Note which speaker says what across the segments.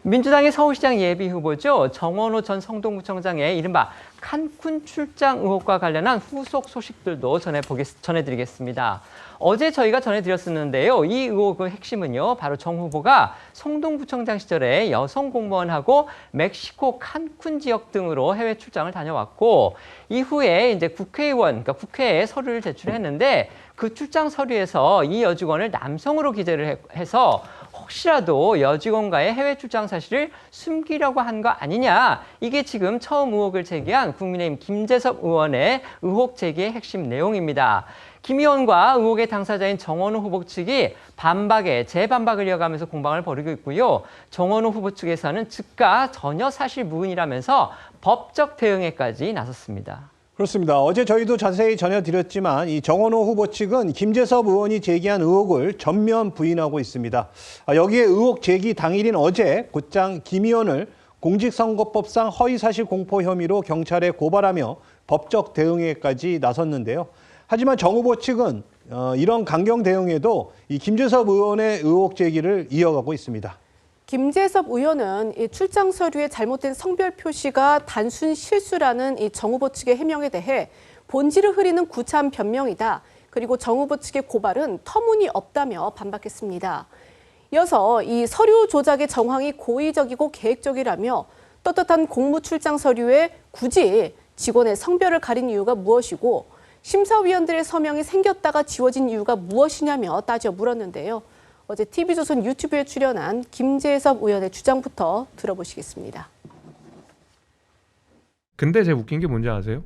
Speaker 1: 민주당의 서울시장 예비후보죠. 정원호 전 성동구청장의 이른바 칸쿤 출장 의혹과 관련한 후속 소식들도 전해드리겠습니다. 어제 저희가 전해드렸었는데요. 이 의혹의 핵심은요. 바로 정 후보가 성동구청장 시절에 여성 공무원하고 멕시코 칸쿤 지역 등으로 해외 출장을 다녀왔고 이후에 이제 그러니까 국회에 서류를 제출했는데 그 출장 서류에서 이 여직원을 남성으로 기재를 해서 혹시라도 여직원과의 해외 출장 사실을 숨기려고 한 거 아니냐. 이게 지금 처음 의혹을 제기한 국민의힘 김재섭 의원의 의혹 제기의 핵심 내용입니다. 김 의원과 의혹의 당사자인 정원호 후보 측이 재반박을 이어가면서 공방을 벌이고 있고요. 정원호 후보 측에서는 즉각 전혀 사실 무근이라면서 법적 대응에까지 나섰습니다.
Speaker 2: 그렇습니다. 어제 저희도 자세히 전해드렸지만 이 정원호 후보 측은 김재섭 의원이 제기한 의혹을 전면 부인하고 있습니다. 여기에 의혹 제기 당일인 어제 곧장 김 의원을 공직선거법상 허위사실 공포 혐의로 경찰에 고발하며 법적 대응에까지 나섰는데요. 하지만 정 후보 측은 이런 강경 대응에도 이 김재섭 의원의 의혹 제기를 이어가고 있습니다.
Speaker 3: 김재섭 의원은 이 출장 서류에 잘못된 성별 표시가 단순 실수라는 이 정 후보 측의 해명에 대해 본질을 흐리는 구차한 변명이다. 그리고 정 후보 측의 고발은 터무니없다며 반박했습니다. 이어서 이 서류 조작의 정황이 고의적이고 계획적이라며 떳떳한 공무 출장 서류에 굳이 직원의 성별을 가린 이유가 무엇이고 심사위원들의 서명이 생겼다가 지워진 이유가 무엇이냐며 따져 물었는데요. 어제 TV조선 유튜브에 출연한 김재섭 의원의 주장부터 들어보시겠습니다.
Speaker 4: 근데 제일 웃긴 게 뭔지 아세요?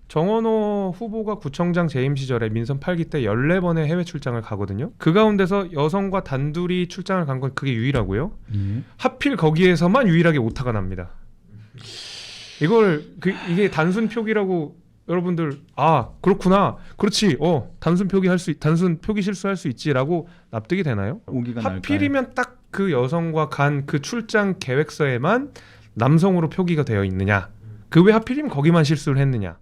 Speaker 4: 정원호 후보가 구청장 재임 시절에 민선 8기 때 14번의 해외 출장을 가거든요. 그 가운데서 여성과 단둘이 출장을 간 건 그게 유일하고요. 하필 거기에서만 유일하게 오타가 납니다. 이게 단순 표기라고 여러분들 그렇구나, 그렇지, 단순 표기 실수할 수 있지라고 납득이 되나요? 하필이면 딱 그 여성과 간 그 출장 계획서에만 남성으로 표기가 되어 있느냐? 그 왜 하필이면 거기만 실수를 했느냐?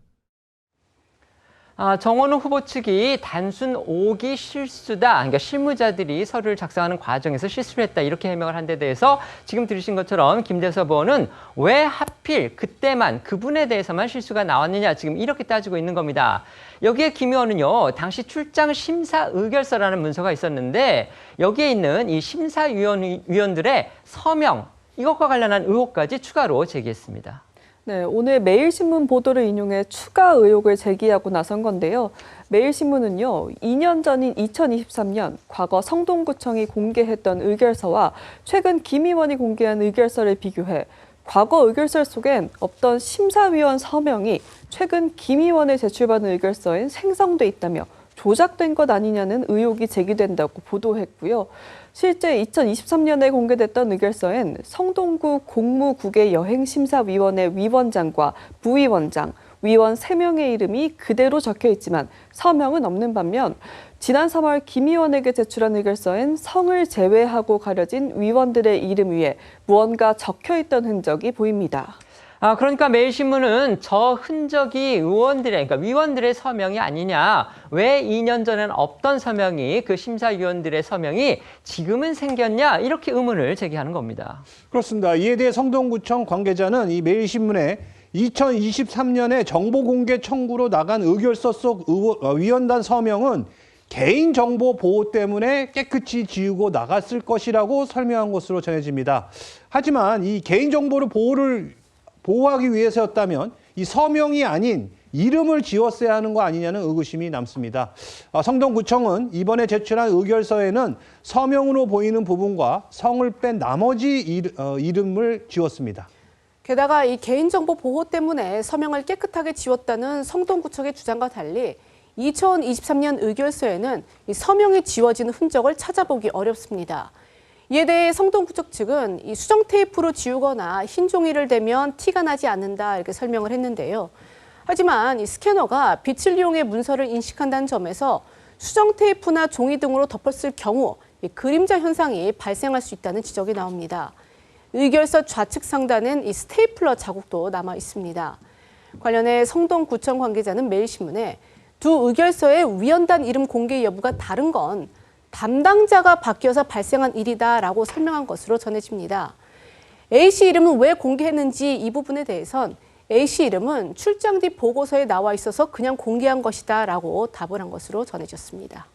Speaker 1: 정원호 후보 측이 단순 오기 실수다. 그러니까 실무자들이 서류를 작성하는 과정에서 실수를 했다. 이렇게 해명을 한 데 대해서 지금 들으신 것처럼 김재섭 의원은 왜 하필 그때만 그분에 대해서만 실수가 나왔느냐. 지금 이렇게 따지고 있는 겁니다. 여기에 김 의원은요. 당시 출장 심사 의결서라는 문서가 있었는데 여기에 있는 이 심사위원들의 서명 이것과 관련한 의혹까지 추가로 제기했습니다.
Speaker 5: 네, 오늘 매일신문 보도를 인용해 추가 의혹을 제기하고 나선 건데요. 매일신문은요, 2년 전인 2023년 과거 성동구청이 공개했던 의결서와 최근 김 의원이 공개한 의결서를 비교해 과거 의결서 속엔 없던 심사위원 서명이 최근 김 의원의 제출받은 의결서엔 생성돼 있다며 조작된 것 아니냐는 의혹이 제기된다고 보도했고요. 실제 2023년에 공개됐던 의결서엔 성동구 공무국외 여행심사위원회 위원장과 부위원장, 위원 3명의 이름이 그대로 적혀 있지만 서명은 없는 반면 지난 3월 김 의원에게 제출한 의결서엔 성을 제외하고 가려진 위원들의 이름 위에 무언가 적혀 있던 흔적이 보입니다.
Speaker 1: 그러니까 매일신문은 저 흔적이 그러니까 위원들의 서명이 아니냐. 왜 2년 전엔 없던 서명이 그 심사위원들의 서명이 지금은 생겼냐. 이렇게 의문을 제기하는 겁니다.
Speaker 2: 그렇습니다. 이에 대해 성동구청 관계자는 이 매일신문에 2023년에 정보공개 청구로 나간 의결서 속 위원단 서명은 개인정보 보호 때문에 깨끗이 지우고 나갔을 것이라고 설명한 것으로 전해집니다. 하지만 이 개인정보를 보호하기 위해서였다면 이 서명이 아닌 이름을 지웠어야 하는 거 아니냐는 의구심이 남습니다. 성동구청은 이번에 제출한 의결서에는 서명으로 보이는 부분과 성을 뺀 나머지 이름을 지웠습니다.
Speaker 3: 게다가 이 개인정보 보호 때문에 서명을 깨끗하게 지웠다는 성동구청의 주장과 달리 2023년 의결서에는 이 서명이 지워지는 흔적을 찾아보기 어렵습니다. 이에 대해 성동구청 측은 이 수정 테이프로 지우거나 흰 종이를 대면 티가 나지 않는다 이렇게 설명을 했는데요. 하지만 이 스캐너가 빛을 이용해 문서를 인식한다는 점에서 수정 테이프나 종이 등으로 덮었을 경우 이 그림자 현상이 발생할 수 있다는 지적이 나옵니다. 의결서 좌측 상단엔 이 스테이플러 자국도 남아 있습니다. 관련해 성동구청 관계자는 매일신문에 두 의결서의 위원단 이름 공개 여부가 다른 건 담당자가 바뀌어서 발생한 일이다라고 설명한 것으로 전해집니다. A씨 이름은 왜 공개했는지 이 부분에 대해선 A씨 이름은 출장 뒤 보고서에 나와 있어서 그냥 공개한 것이다 라고 답을 한 것으로 전해졌습니다.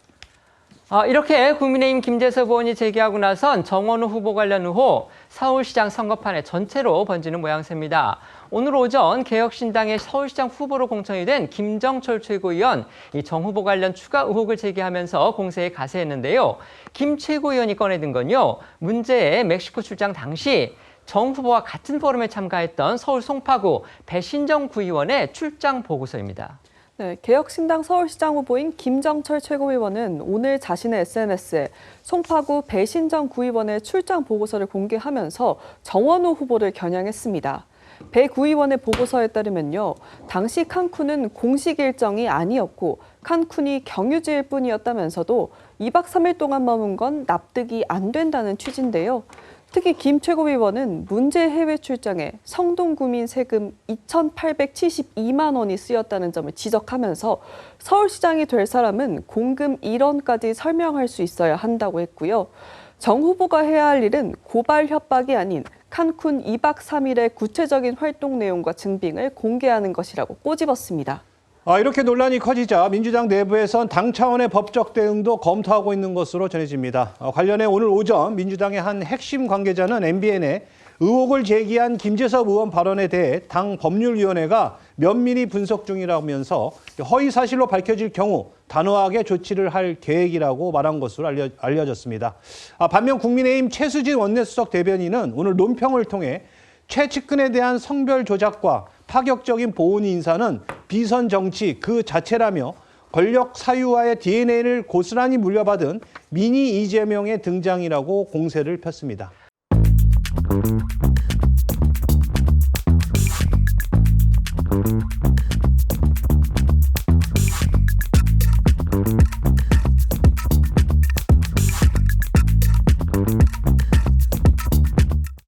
Speaker 1: 이렇게 국민의힘 김재섭 의원이 제기하고 나선 정원호 후보 관련 의혹 서울시장 선거판에 전체로 번지는 모양새입니다. 오늘 오전 개혁신당의 서울시장 후보로 공천이 된 김정철 최고위원, 이 정 후보 관련 추가 의혹을 제기하면서 공세에 가세했는데요. 김 최고위원이 꺼내든 건요, 문제의 멕시코 출장 당시 정 후보와 같은 포럼에 참가했던 서울 송파구 배신정 구의원의 출장 보고서입니다.
Speaker 5: 네, 개혁신당 서울시장 후보인 김정철 최고위원은 오늘 자신의 SNS에 송파구 배신정 구의원의 출장 보고서를 공개하면서 정원호 후보를 겨냥했습니다. 배 구의원의 보고서에 따르면요, 당시 칸쿤은 공식 일정이 아니었고 칸쿤이 경유지일 뿐이었다면서도 2박 3일 동안 머문 건 납득이 안 된다는 취지인데요. 특히 김 최고위원은 문제 해외 출장에 성동구민 세금 2,872만 원이 쓰였다는 점을 지적하면서 서울시장이 될 사람은 공금 1원까지 설명할 수 있어야 한다고 했고요. 정 후보가 해야 할 일은 고발 협박이 아닌 칸쿤 2박 3일의 구체적인 활동 내용과 증빙을 공개하는 것이라고 꼬집었습니다.
Speaker 2: 이렇게 논란이 커지자 민주당 내부에선 당 차원의 법적 대응도 검토하고 있는 것으로 전해집니다. 관련해 오늘 오전 민주당의 한 핵심 관계자는 MBN에 의혹을 제기한 김재섭 의원 발언에 대해 당 법률위원회가 면밀히 분석 중이라면서 허위 사실로 밝혀질 경우 단호하게 조치를 할 계획이라고 말한 것으로 알려졌습니다. 반면 국민의힘 최수진 원내수석 대변인은 오늘 논평을 통해 최측근에 대한 성별 조작과 파격적인 보훈 인사는 비선 정치 그 자체라며 권력 사유와의 DNA를 고스란히 물려받은 미니 이재명의 등장이라고 공세를 폈습니다.